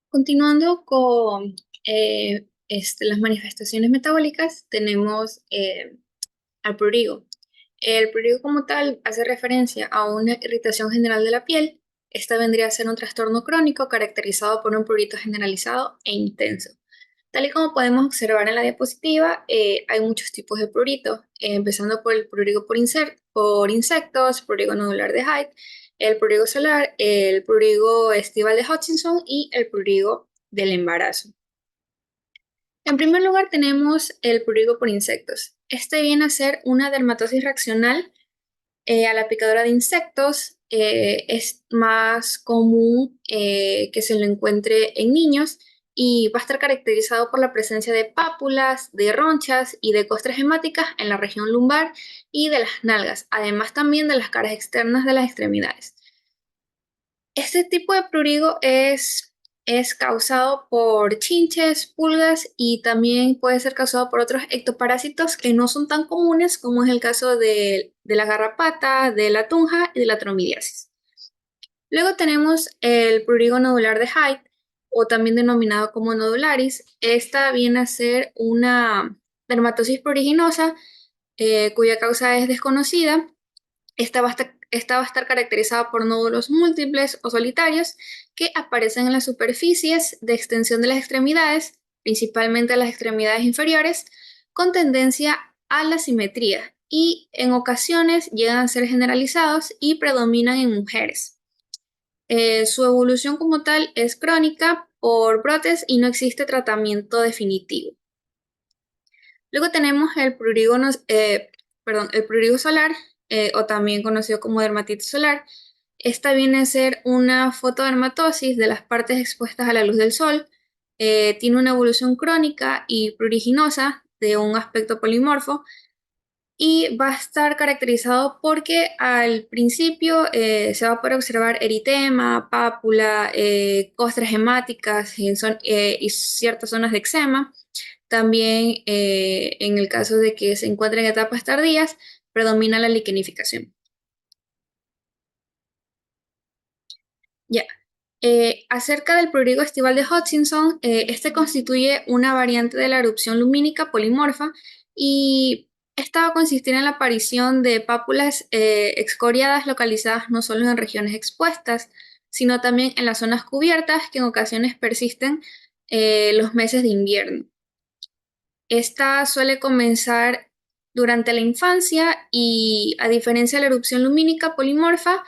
Continuando con las manifestaciones metabólicas, tenemos al prurigo. El prurigo como tal hace referencia a una irritación general de la piel. Esta vendría a ser un trastorno crónico caracterizado por un prurito generalizado e intenso. Tal y como podemos observar en la diapositiva, hay muchos tipos de pruritos, empezando por el prurigo por insectos, prurigo nodular de Hyde, el prurigo solar, el prurigo estival de Hutchinson y el prurigo del embarazo. En primer lugar tenemos el prurigo por insectos. Este viene a ser una dermatosis reaccional a la picadura de insectos. Es más común que se lo encuentre en niños y va a estar caracterizado por la presencia de pápulas, de ronchas y de costras hemáticas en la región lumbar y de las nalgas, además también de las caras externas de las extremidades. Este tipo de prurigo es causado por chinches, pulgas y también puede ser causado por otros ectoparásitos que no son tan comunes, como es el caso de la garrapata, de la tunja y de la tromidiasis. Luego tenemos el prurigo nodular de Hyde, o también denominado como nodularis. Esta viene a ser una dermatosis pruriginosa cuya causa es desconocida. Esta va a estar caracterizada por nódulos múltiples o solitarios que aparecen en las superficies de extensión de las extremidades, principalmente las extremidades inferiores, con tendencia a la simetría y en ocasiones llegan a ser generalizados y predominan en mujeres. Su evolución como tal es crónica por brotes y no existe tratamiento definitivo. Luego tenemos el prurigo solar, o también conocido como dermatitis solar. Esta viene a ser una fotodermatosis de las partes expuestas a la luz del sol. Tiene una evolución crónica y pruriginosa de un aspecto polimorfo y va a estar caracterizado porque al principio se va a poder observar eritema, pápula, costras hemáticas y ciertas zonas de eczema. También en el caso de que se encuentre en etapas tardías, predomina la liquenificación. Ya. Acerca del prurigo estival de Hutchinson, este constituye una variante de la erupción lumínica polimorfa y esta va a consistir en la aparición de pápulas excoriadas localizadas no solo en regiones expuestas, sino también en las zonas cubiertas que en ocasiones persisten los meses de invierno. Esta suele comenzar durante la infancia y, a diferencia de la erupción lumínica polimorfa,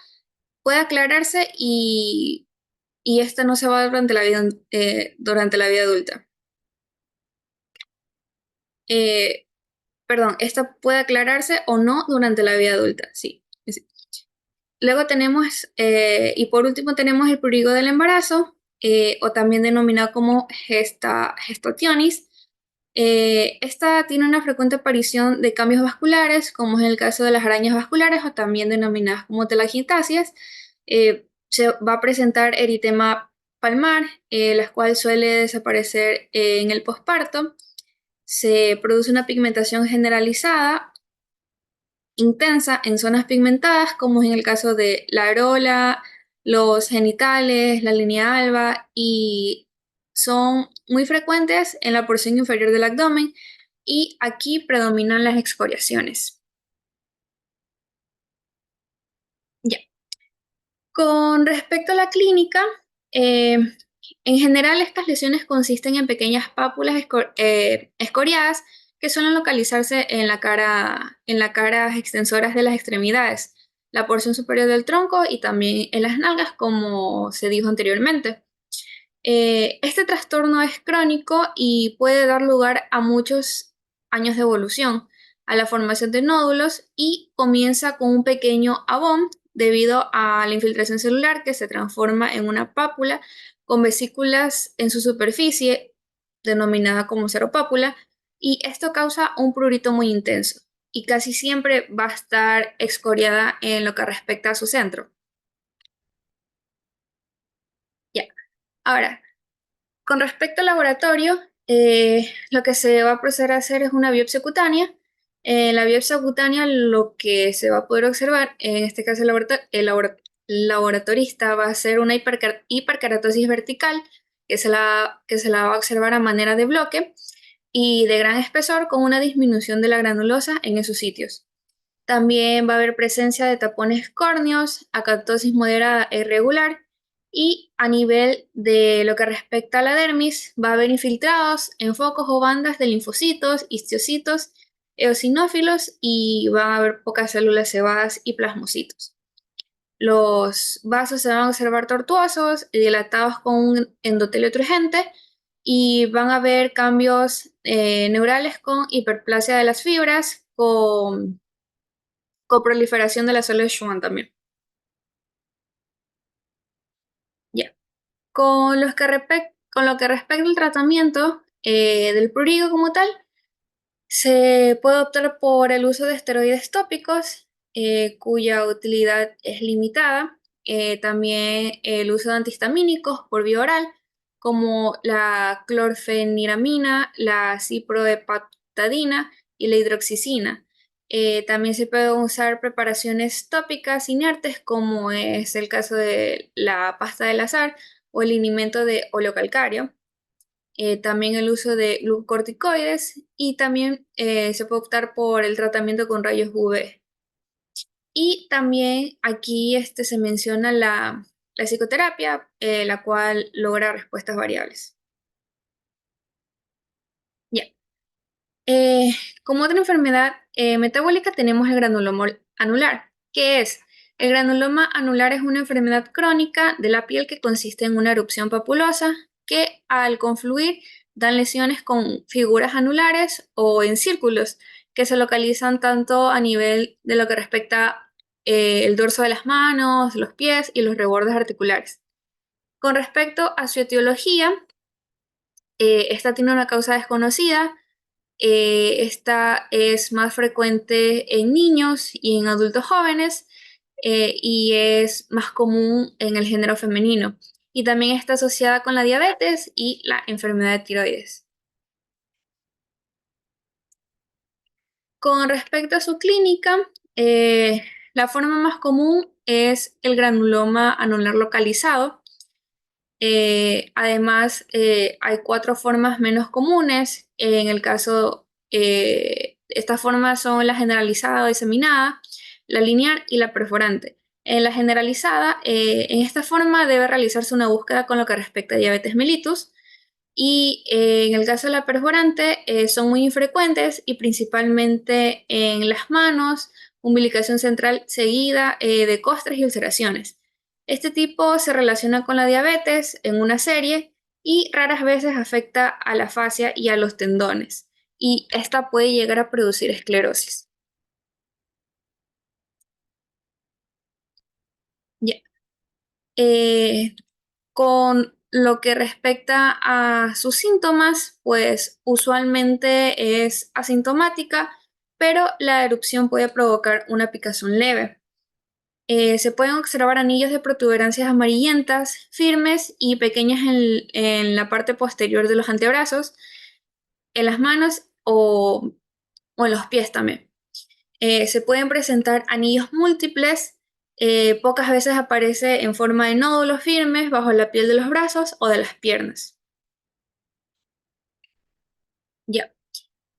puede aclararse y esta no se va durante la vida adulta. Esta puede aclararse o no durante la vida adulta, sí. Luego tenemos, y por último tenemos el prurigo del embarazo, o también denominado como gestationis. Esta tiene una frecuente aparición de cambios vasculares, como es el caso de las arañas vasculares, o también denominadas como telangiectasias. Se va a presentar eritema palmar, la cual suele desaparecer en el posparto. Se produce una pigmentación generalizada intensa en zonas pigmentadas, como es en el caso de la areola, los genitales, la línea alba, y son muy frecuentes en la porción inferior del abdomen, y aquí predominan las excoriaciones. Ya. Con respecto a la clínica, en general estas lesiones consisten en pequeñas pápulas escoriadas que suelen localizarse en las caras extensoras de las extremidades, la porción superior del tronco y también en las nalgas, como se dijo anteriormente. Este trastorno es crónico y puede dar lugar a muchos años de evolución, a la formación de nódulos y comienza con un pequeño abón debido a la infiltración celular que se transforma en una pápula con vesículas en su superficie, denominada como seropápula, y esto causa un prurito muy intenso y casi siempre va a estar excoriada en lo que respecta a su centro. Ya. Ahora, con respecto al laboratorio, lo que se va a proceder a hacer es una biopsia cutánea. En la biopsia cutánea lo que se va a poder observar, en este caso laboratorista va a hacer una hiperkeratosis vertical que se la va a observar a manera de bloque y de gran espesor con una disminución de la granulosa en esos sitios. También va a haber presencia de tapones córneos, acatosis moderada e irregular. Y a nivel de lo que respecta a la dermis, va a haber infiltrados en focos o bandas de linfocitos, histocitos, eosinófilos y van a haber pocas células cebadas y plasmocitos. Los vasos se van a observar tortuosos y dilatados con un endotelio turgente y van a haber cambios neurales con hiperplasia de las fibras, con coproliferación de las células Schwann también. Ya. Con lo que respecta al tratamiento del prurigo como tal, se puede optar por el uso de esteroides tópicos, cuya utilidad es limitada. También el uso de antihistamínicos por vía oral, como la clorfeniramina, la ciproheptadina y la hidroxicina. También se pueden usar preparaciones tópicas inertes, como es el caso de la pasta del azar o el linimento de óleo calcáreo. También el uso de glucocorticoides y también se puede optar por el tratamiento con rayos UV. Y también aquí se menciona la psicoterapia, la cual logra respuestas variables. Ya. Como otra enfermedad metabólica tenemos el granuloma anular. ¿Qué es? El granuloma anular es una enfermedad crónica de la piel que consiste en una erupción papulosa que al confluir dan lesiones con figuras anulares o en círculos que se localizan tanto a nivel de lo que respecta el dorso de las manos, los pies y los rebordes articulares. Con respecto a su etiología, esta tiene una causa desconocida. Esta es más frecuente en niños y en adultos jóvenes y es más común en el género femenino. Y también está asociada con la diabetes y la enfermedad de tiroides. Con respecto a su clínica, la forma más común es el granuloma anular localizado. Además, hay 4 formas menos comunes. En el caso, estas formas son la generalizada o diseminada, la lineal y la perforante. En la generalizada, en esta forma debe realizarse una búsqueda con lo que respecta a diabetes mellitus. Y en el caso de la perforante, son muy infrecuentes y principalmente en las manos, umbilicación central seguida de costras y ulceraciones. Este tipo se relaciona con la diabetes en una serie y raras veces afecta a la fascia y a los tendones. Y esta puede llegar a producir esclerosis. Ya. Con lo que respecta a sus síntomas, pues usualmente es asintomática, pero la erupción puede provocar una picazón leve. Se pueden observar anillos de protuberancias amarillentas, firmes y pequeñas en la parte posterior de los antebrazos, en las manos o en los pies también. Se pueden presentar anillos múltiples, pocas veces aparece en forma de nódulos firmes bajo la piel de los brazos o de las piernas. Ya.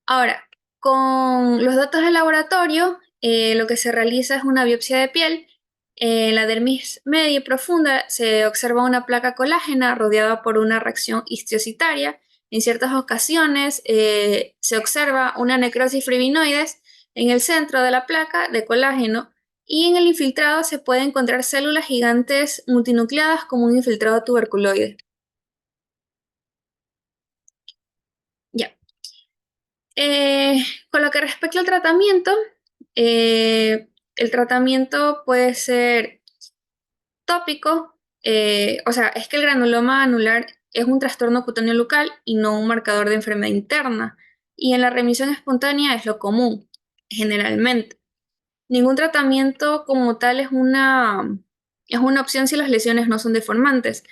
Ahora, con los datos del laboratorio, lo que se realiza es una biopsia de piel. En la dermis media y profunda se observa una placa colágena rodeada por una reacción histiocitaria. En ciertas ocasiones se observa una necrosis fibrinoides en el centro de la placa de colágeno y en el infiltrado se pueden encontrar células gigantes multinucleadas como un infiltrado tuberculoide. Ya. Con lo que respecta al tratamiento, el tratamiento puede ser tópico, o sea, es que el granuloma anular es un trastorno cutáneo local y no un marcador de enfermedad interna, y en la remisión espontánea es lo común, generalmente. Ningún tratamiento como tal es una opción si las lesiones no son deformantes,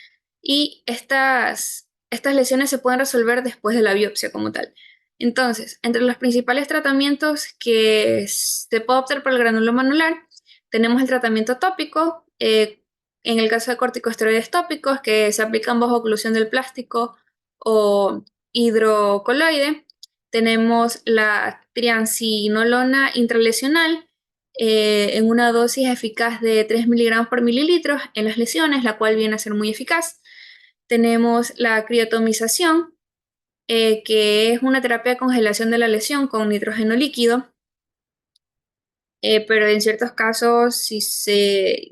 y estas lesiones se pueden resolver después de la biopsia como tal. Entonces, entre los principales tratamientos que se puede optar por el granuloma anular, tenemos el tratamiento tópico, en el caso de corticosteroides tópicos que se aplican bajo oclusión del plástico o hidrocoloide. Tenemos la triamcinolona intralesional en una dosis eficaz de 3 miligramos por mililitro en las lesiones, la cual viene a ser muy eficaz. Tenemos la criotomización, que es una terapia de congelación de la lesión con nitrógeno líquido, pero en ciertos casos, si se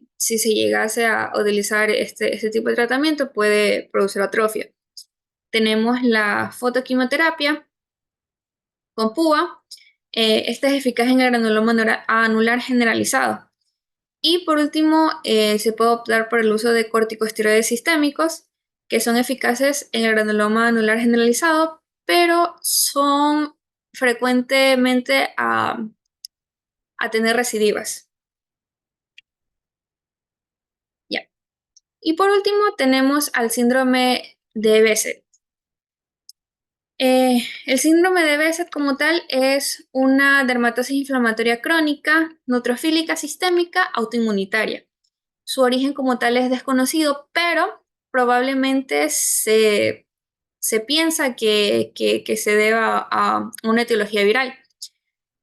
llegase a utilizar este tipo de tratamiento, puede producir atrofia. Tenemos la fotoquimioterapia con púa. Esta es eficaz en el granuloma anular generalizado. Y por último, se puede optar por el uso de corticosteroides sistémicos, que son eficaces en el granuloma anular generalizado, pero son frecuentemente a tener recidivas. Ya. Y por último, tenemos al síndrome de Behçet. El síndrome de Behçet como tal es una dermatosis inflamatoria crónica, neutrofílica sistémica, autoinmunitaria. Su origen como tal es desconocido, pero probablemente se piensa que se deba a una etiología viral.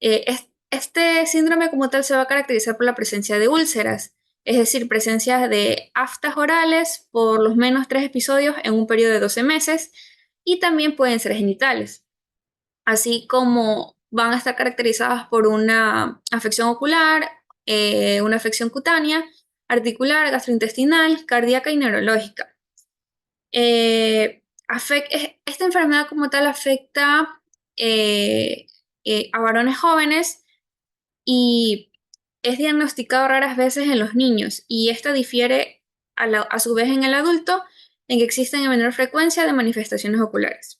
Este síndrome como tal se va a caracterizar por la presencia de úlceras, es decir, presencia de aftas orales por los menos 3 episodios en un periodo de 12 meses y también pueden ser genitales, así como van a estar caracterizadas por una afección ocular, una afección cutánea, articular, gastrointestinal, cardíaca y neurológica. Esta enfermedad como tal afecta a varones jóvenes y es diagnosticado raras veces en los niños y esta difiere a su vez en el adulto en que existen en menor frecuencia de manifestaciones oculares.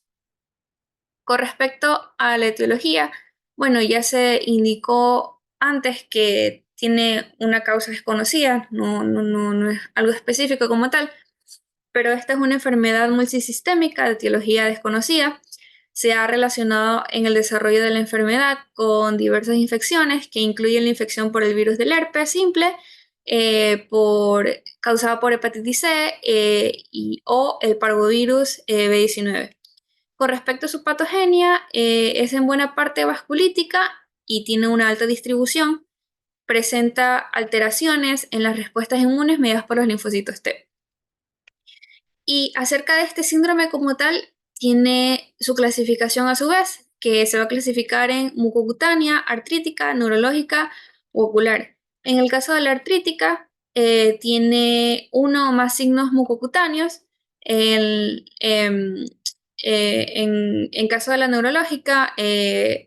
Con respecto a la etiología, bueno, ya se indicó antes que tiene una causa desconocida, no es algo específico como tal, pero esta es una enfermedad multisistémica de etiología desconocida. Se ha relacionado en el desarrollo de la enfermedad con diversas infecciones que incluyen la infección por el virus del herpes simple, causada por hepatitis C o el parvovirus B19. Con respecto a su patogenia, es en buena parte vasculítica y tiene una alta distribución. Presenta alteraciones en las respuestas inmunes mediadas por los linfocitos T. Y acerca de este síndrome como tal, tiene su clasificación a su vez, que se va a clasificar en mucocutánea, artrítica, neurológica u ocular. En el caso de la artrítica, tiene uno o más signos mucocutáneos. El, en caso de la neurológica,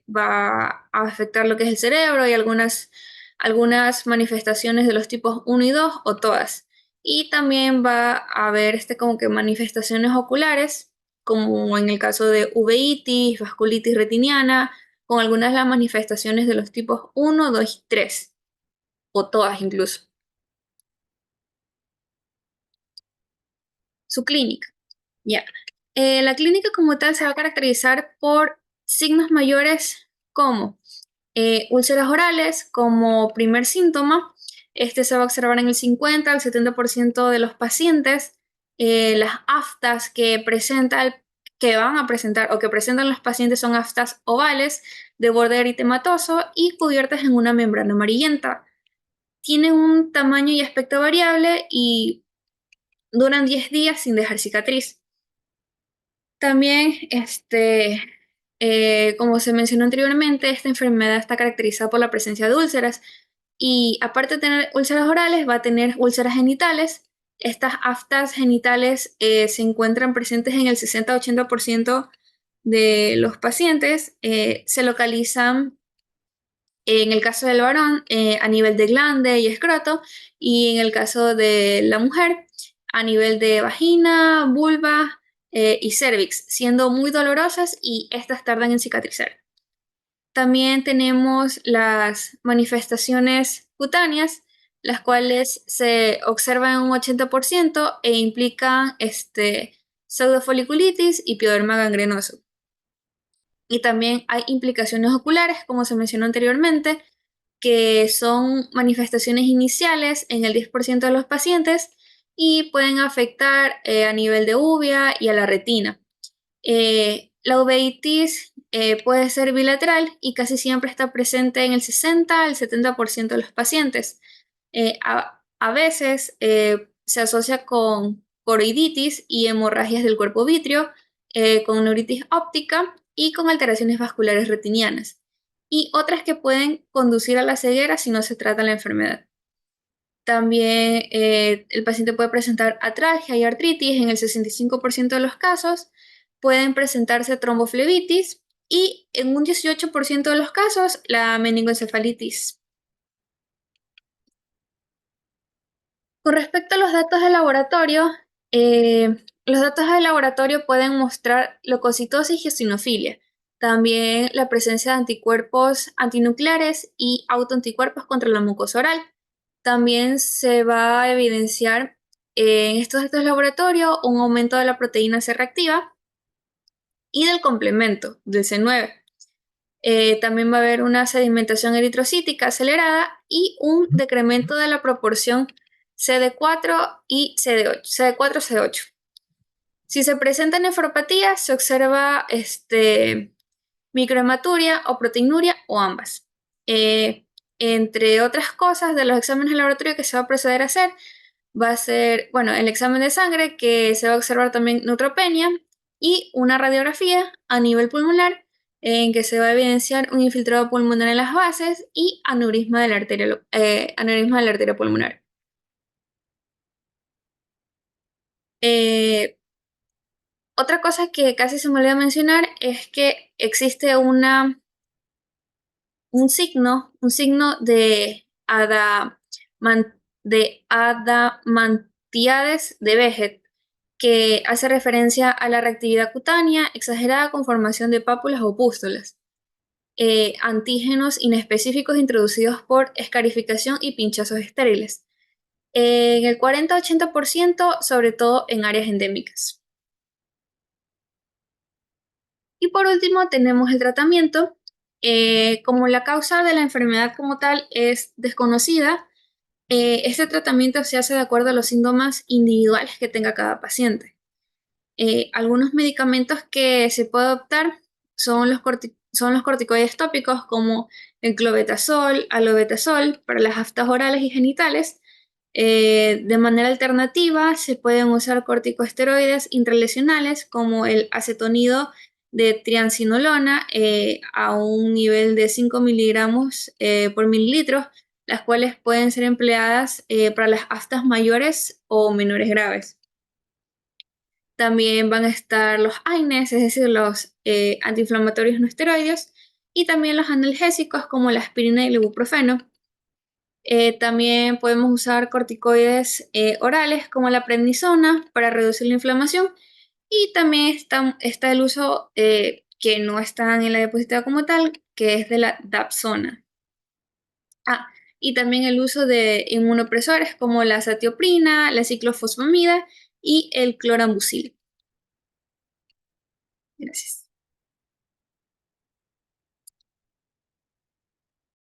va a afectar lo que es el cerebro y algunas manifestaciones de los tipos 1 y 2 o todas. Y también va a haber como que manifestaciones oculares, como en el caso de uveitis, vasculitis retiniana, con algunas de las manifestaciones de los tipos 1, 2 y 3, o todas incluso. Su clínica. Ya. La clínica como tal se va a caracterizar por signos mayores como úlceras orales como primer síntoma. Este se va a observar en el 50 al 70% de los pacientes. Las aftas que presenta que van a presentar o que presentan los pacientes son aftas ovales de borde eritematoso y cubiertas en una membrana amarillenta. Tienen un tamaño y aspecto variable y duran 10 días sin dejar cicatriz. También, como se mencionó anteriormente, esta enfermedad está caracterizada por la presencia de úlceras y aparte de tener úlceras orales, va a tener úlceras genitales. Estas aftas genitales se encuentran presentes en el 60-80% de los pacientes. Se localizan, en el caso del varón, a nivel de glande y escroto, y en el caso de la mujer, a nivel de vagina, vulva y cervix, siendo muy dolorosas y estas tardan en cicatrizar. También tenemos las manifestaciones cutáneas, las cuales se observan en un 80% e implican pseudofoliculitis y pioderma gangrenoso. Y también hay implicaciones oculares, como se mencionó anteriormente, que son manifestaciones iniciales en el 10% de los pacientes y pueden afectar a nivel de uvea y a la retina. La uveitis puede ser bilateral y casi siempre está presente en el 60 al 70% de los pacientes. A veces se asocia con coroiditis y hemorragias del cuerpo vítreo, con neuritis óptica y con alteraciones vasculares retinianas, y otras que pueden conducir a la ceguera si no se trata la enfermedad. También el paciente puede presentar atralgia y artritis en el 65% de los casos, pueden presentarse tromboflebitis y en un 18% de los casos la meningoencefalitis. Con respecto a los datos de laboratorio, los datos de laboratorio pueden mostrar leucocitosis y eosinofilia, también la presencia de anticuerpos antinucleares y autoanticuerpos contra la mucosa oral. También se va a evidenciar en estos datos de laboratorio un aumento de la proteína C reactiva y del complemento del C9. También va a haber una sedimentación eritrocítica acelerada y un decremento de la proporción CD4 y CD8, CD4-CD8. Si se presenta nefropatía, se observa microhematuria o proteinuria o ambas. Entre otras cosas, de los exámenes de laboratorio que se va a proceder a hacer, va a ser, bueno, el examen de sangre, que se va a observar también neutropenia, y una radiografía a nivel pulmonar, en que se va a evidenciar un infiltrado pulmonar en las bases y aneurisma de la arteria pulmonar. Otra cosa que casi se me olvidó mencionar es que existe un signo de adamantiades de Vejet, que hace referencia a la reactividad cutánea exagerada con formación de pápulas o pústulas, antígenos inespecíficos introducidos por escarificación y pinchazos estériles. En el 40-80%, sobre todo en áreas endémicas. Y por último tenemos el tratamiento. Como la causa de la enfermedad como tal es desconocida, este tratamiento se hace de acuerdo a los síntomas individuales que tenga cada paciente. Algunos medicamentos que se puede optar son los corticoides tópicos, como el clobetasol, alobetasol para las aftas orales y genitales. De manera alternativa, se pueden usar corticosteroides intralesionales como el acetonido de triamcinolona a un nivel de 5 miligramos por mililitro, las cuales pueden ser empleadas para las aftas mayores o menores graves. También van a estar los AINES, es decir, los antiinflamatorios no esteroides, y también los analgésicos como la aspirina y el ibuprofeno. También podemos usar corticoides orales como la prednisona para reducir la inflamación, y también está el uso que no está en la diapositiva como tal, que es de la dapsona. Y también el uso de inmunopresores como la azatioprina, la ciclofosfamida y el clorambucil. Gracias.